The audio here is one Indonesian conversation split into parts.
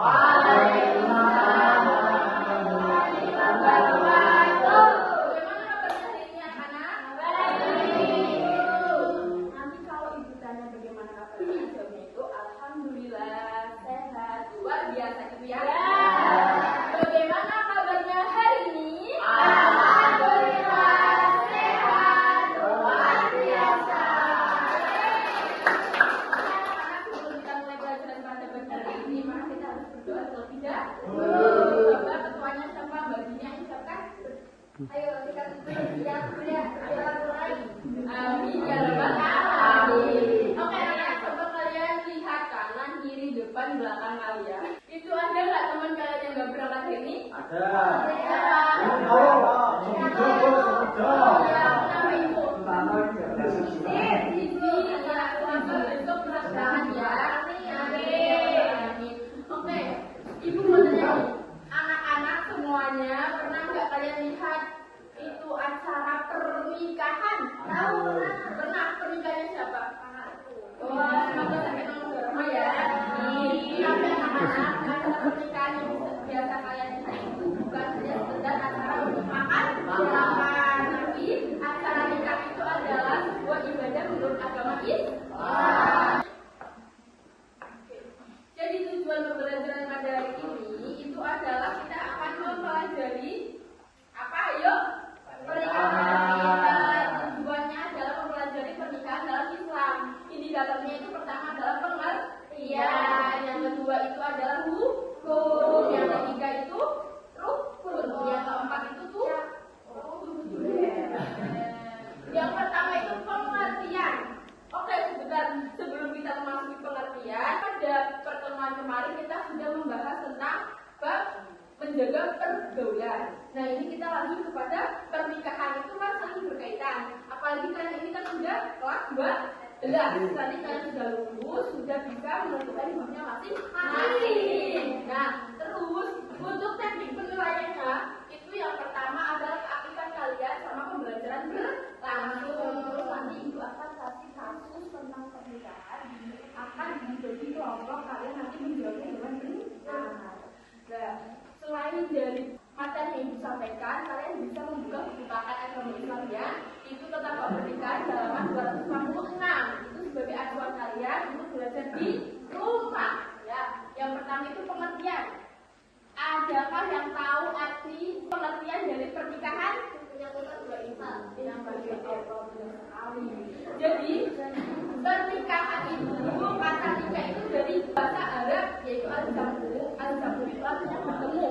Waalaikumsalam warahmatullahi wabarakatuh. Bagaimana kabarnya hari ini anak-anak? Baik. Nanti kalau ibu tanya bagaimana kabarnya, jawabnya itu alhamdulillah sehat, luar biasa gitu ya. Bagaimana kabarnya hari ini? Alhamdulillah sehat, luar biasa. Anak-anak, sebelum kita mulai pelajaran pada pagi hari ini, maka kita harus berdoa terlebih dahulu. Coba ketuanya siapa? Baginya ucapkan. Ayo kita ya mulai. Amin ya rabbal alamin. Oke anak, coba kalian lihat kanan, kiri, depan, belakang kalian. Itu ada nggak teman kalian yang nggak berangkat hari ini? Ada. Ya, kenapa itu? Besok berangkat ya. Amin. Oke, ibu mau tanya nih, anak-anak semuanya pernah nggak kalian lihat itu acara pernikahan? Tahu? Pernah. Pernikahannya siapa? Wah, semoga sampai nomor berapa ya? Tapi anak-anak, acara pernikahan yang biasa kalian lihat itu bukan hanya sekedar acara untuk makan, tapi acara nikah itu adalah sebuah ibadah menurut agama Islam. Jadi tujuan pembelajaran pada hari ini itu adalah kita akan mempelajari apa? Ayo, pernikahan. Tujuannya adalah mempelajari pernikahan dalam Islam. Indikatornya itu pertama adalah pengertian, yang kedua itu adalah hukum, yang ketiga itu rukun, yang keempat itu yang pertama itu pengertian. Oke, sebentar sebelum kita memasuki pengertian, pada pertemuan kemarin kita sudah membahas tentang bab menjaga pergaulan. Nah, ini kita lanjut kepada pernikahan, itu kan saling berkaitan. Apalagi kalian ini kan sudah kelas 12. Tadi kalian sudah lulus, sudah bisa menentukan hidupnya masing-masing. Nah, terus untuk teknik penilaiannya itu yang pertama adalah keaktifan kalian sama pembelajaran berlangsung. Terus nanti ibu akan kasih kasus tentang pernikahan, akan dibagi kelompok, kalian nanti menjawabnya dengan benar. Nah, selain dari materi yang disampaikan, kalian bisa membuka buku paket ekonomi Islam ya. Itu tentang pernikahan halaman 256. Itu sebagai acuan kalian untuk belajar di rumah. Ya, yang pertama itu pengertian. Adakah yang tahu arti pengertian dari pernikahan? Yang bagian Allah sekali. Jadi pernikahan itu, kata nikah itu dari bahasa Arab yaitu al-jamu. Al-jamu itu artinya bertemu.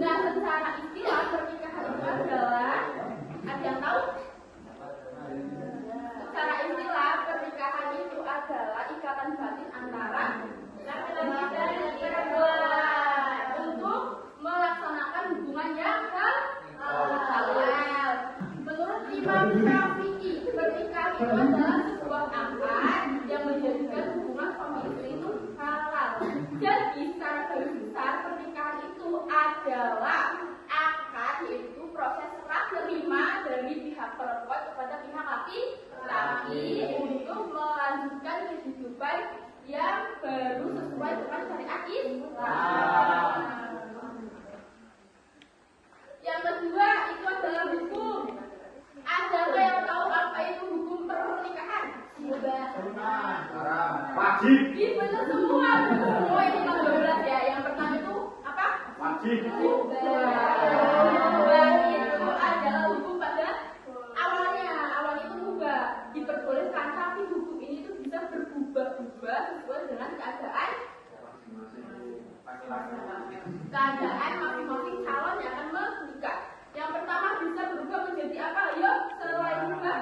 Nah, secara istilah pernikahan itu adalah, ada yang tahu? Secara istilah pernikahan itu adalah ikatan batin antara laki-laki dan perempuan untuk melaksanakan hubungan yang halal. Menurut Imam Syafi'i, pernikahan itu adalah sebuah akad yang menjadikan hubungan suami istri itu halal. Jadi secara garis besar pernikahan itu adalah akad, yaitu proses serah terima dari pihak perempuan kepada pihak laki-laki untuk melanjutkan kehidupan yang baru sesuai dengan syariat Islam. Yang kedua itu adalah hukum. Adakah yang tahu apa itu hukum pernikahan? Wajib. Benar semua. Semua ini nomor 12 ya. Yang pertama itu apa? Wajib. Mubah itu adalah hukum pada awalnya. Awalnya itu mubah, diperbolehkan, tapi hukum ini tuh bisa berubah-ubah sesuai dengan keadaan masing-masing calon yang akan menikah. Yang pertama bisa berubah menjadi apa? Yuk, selain juga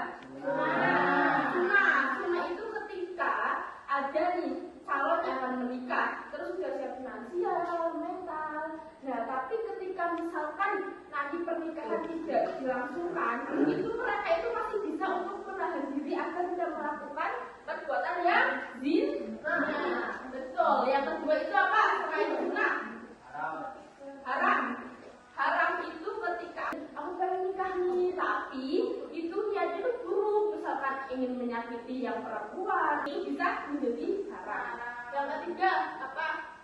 sunnah itu ketika ada nih calon yang akan menikah, terus sudah siap finansial, mental. Nah, tapi ketika misalkan nanti pernikahan tidak dilangsungkan, itu mereka itu masih bisa untuk menahan diri agar tidak melakukan perbuatan yang zina. Betul. Yang kedua itu apa? Selain sunnah, haram itu ketika aku pengen nikah nih, tapi itu niatnya itu buruk, misalkan ingin menyakiti yang perempuan, ini bisa menjadi haram. Yang ketiga apa?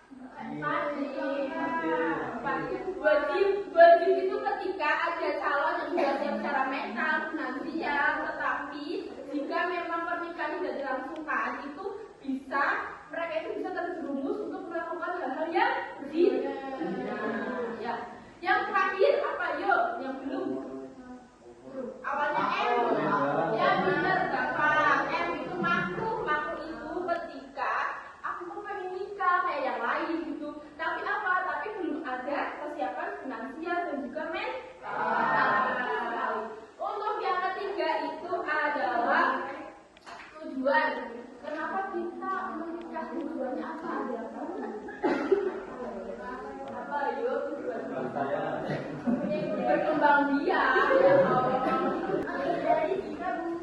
Wajib itu ketika ada calon yang sudah siap secara mental, finansial, tetapi jika memang pernikahan tidak dilangsungkan, itu bisa mereka itu bisa terjerumus untuk melakukan hal-hal yang berzina. Ya. Yang terakhir apa yuk? Yang belum. Awalnya M. Ya benar Bapak. M itu makruh. Makruh itu ketika aku pengen nikah kayak yang lain gitu. Tapi apa? Tapi belum ada persiapan finansial dan juga mental. Untuk yang ketiga itu adalah tujuan. Kenapa kita menikah? Tujuannya apa? Ada apa yuk tujuan? Berkembang biak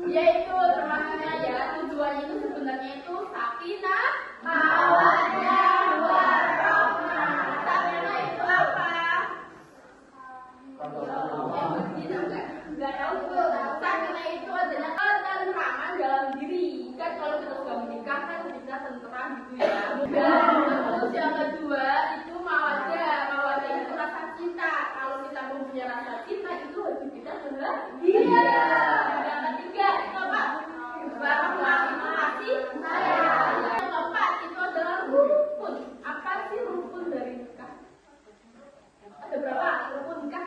yaitu termasuknya ya tujuannya itu sebenarnya itu sakinah mawaddah warahmah. Sakinah itu apa? Enggak tahu tuh. Sakinah itu adalah ketentraman dalam diri. Kan kalau kita sudah menikah kan kita tentram gitu ya. Dan terus yang kedua itu mawaddah. Mawaddah itu rasa cinta. Kalau kita mempunyai rasa cinta itu wajib kita bahagia. Yang ketiga itu apa? Warahmah itu kasih sayang. Yang keempat itu adalah rukun. Apa sih rukun dari nikah? Ada berapa rukun nikah?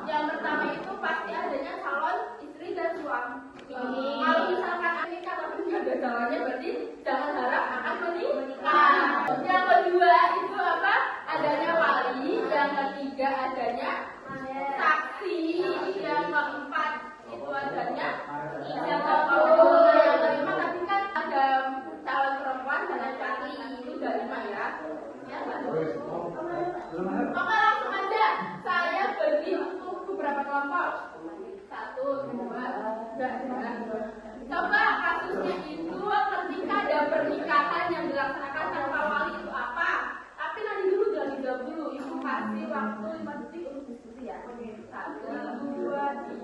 Yang pertama itu pasti adanya calon istri dan suami. Kalau misalkan nikah tapi tidak ada calonnya berarti jangan harap akan menikah. Yang kedua itu apa? Adanya wali. Yang ketiga adanya saksi. Yang keempat itu adanya yang kelima tadi kan ada calon perempuan dan cari itu udah 5 ya. Ya Oke langsung aja saya bagi untuk beberapa kelompok. 1, 2, 3. Coba kasusnya itu ketika ada pernikahan yang dilaksanakan tanpa wali itu apa? Tapi nanti dulu jangan dijawab dulu. Ibu kasih waktu 5 detik untuk diskusi ya. 1, 2,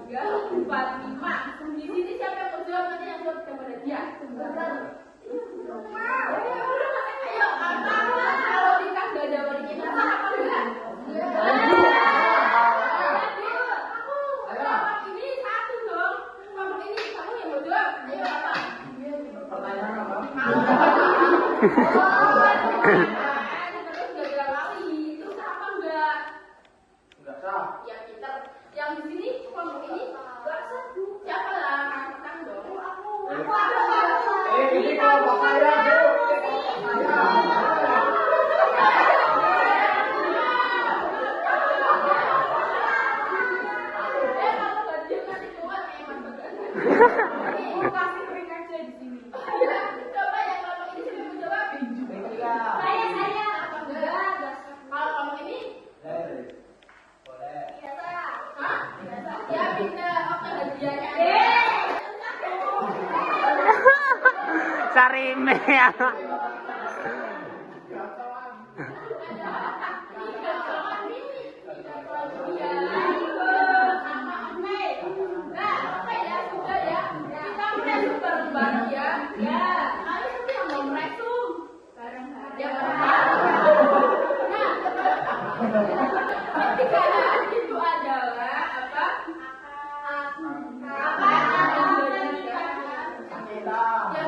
3, 4, 5. Di sini siapa yang mau jawab nanti yang jawab kepada dia. Ayo apa? Kalau nikah nggak ada walinya apa enggak? Terus gak ada wali itu sah apa enggak? Enggak sah. Ya pintar. Yang di sini kelompok ini enggak sah. Siapa lah? Angkat dong. Aku. Ini kelompok saya, Bu. Kalau banjir nanti keluar kayak Mas Bagas. Ini kasih ring aja di sini. Coba yang kelompok ini siapa yang jawab? Saya apa enggak? Kalau kamu ini boleh. Iya saya. Hah? Ya bisa. Oke hadiahnya. Sarime ya. Bareng ya. Ya. Kalian itu yang mau meresum. Bareng. Ya bareng. Nah, pernikahan itu adalah apa? Yang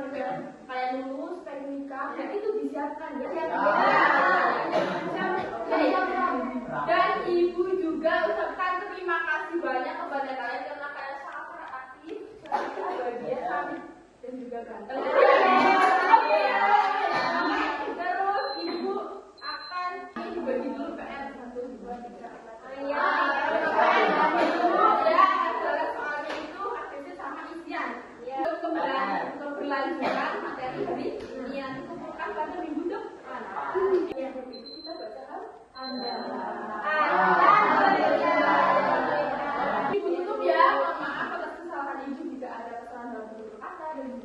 menjadikan kalian lulus pengen nikah dan itu disiapkan ya. Dan ibu juga ucapkan terima kasih banyak kepada kalian karena kalian sangat aktif, sangat bahagia, dan juga ganteng. Terus ibu akan dibagi dulu PR 1, 2, 3. Ya, adalah soalnya itu aktifnya sama isian. Keberlanjutan materi hari ini yang dikumpulkan pada minggu depan.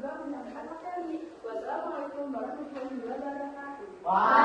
juga menyampaikan materi. Wassalamualaikum warahmatullahi wabarakatuh. Wah.